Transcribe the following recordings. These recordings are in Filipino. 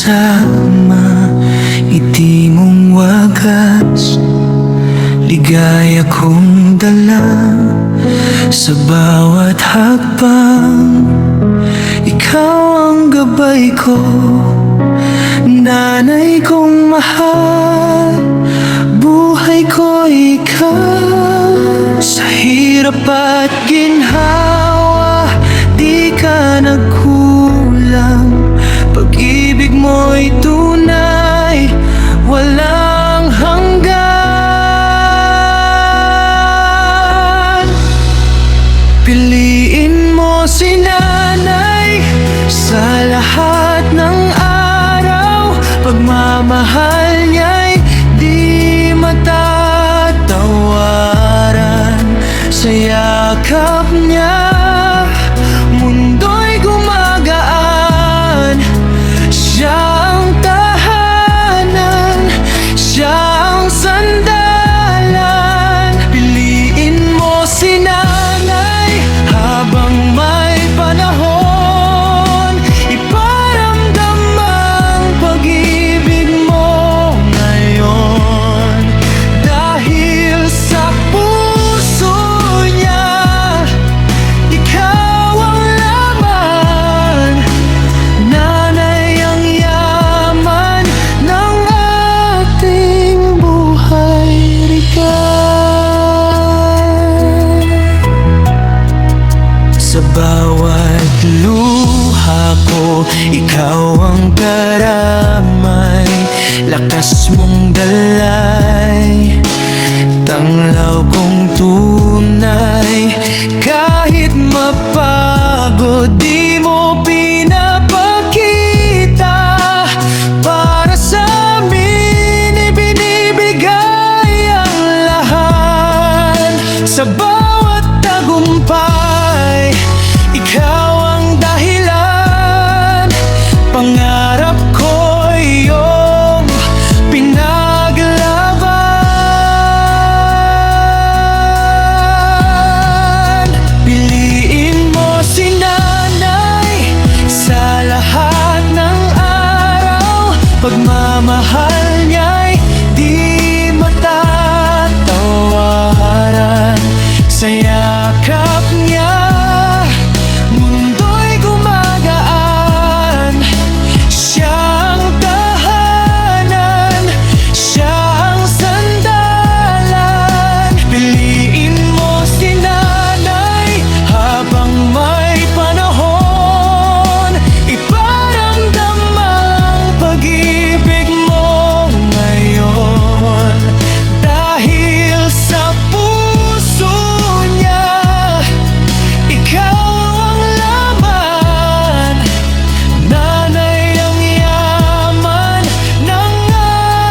kasama, ngiti mong wagas, ligaya kong dala sa bawat hakbang. Ikaw ang gabay ko, nanay kong mahal, buhay ko ikaw. Sa hirap at ginhawa, di ka nagkulang. Pag-ibig mo'y tunay, walang hanggan. Piliin mo si nanay sa lahat ng araw. Pagmamahal niya'y di matatawaran. Sa yakap niya, mundo'y gumagaan. Siya ang tahanan, siya ang sandalan. Piliin mo si nanay habang may panahon. Iparamdam ang pag-ibig mo ngayon. Dahil sa puso niya, ikaw ang laman. Nanay ang yaman ng ating buhay, Rican. Sa bawat luha ko, ikaw ang karamay. Lakas mong dalay, tanglaw kong tunay. Kahit mapagod, di mo pinapakita. Para sa amin, ibinibigay ang lahat. Sa bawat tagumpay, ikaw ang dahilan. Pangarap ko iyong pinaglaban. Piliin mo si nanay sa lahat ng araw. Pagmamahal niya'y di matatawaran. Sa yakap niya, mundo'y gumagaan. Siya ang tahanan, siya ang sandalan. Piliin mo si nanay habang may panahon. Iparamdam ang pag-ibig mo ngayon. Dahil sa puso niya, ikaw ang laman. Nanay ang yaman ng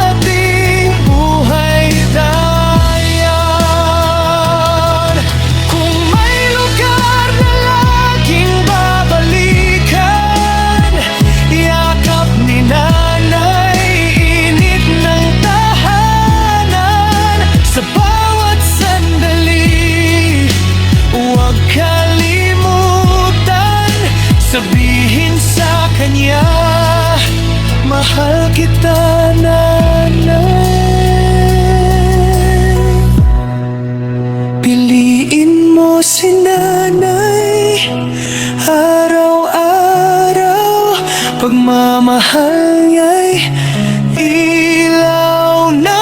ating buhay, dayan. Kung may lugar na laging babalikan, yakap ni nanay, init ng tahanan. Sa bawat sandali, huwag kalimutan sabihin sa kanya, mahal kita, nanay. Piliin mo si nanay araw-araw. Pagmamahal niya'y ilaw na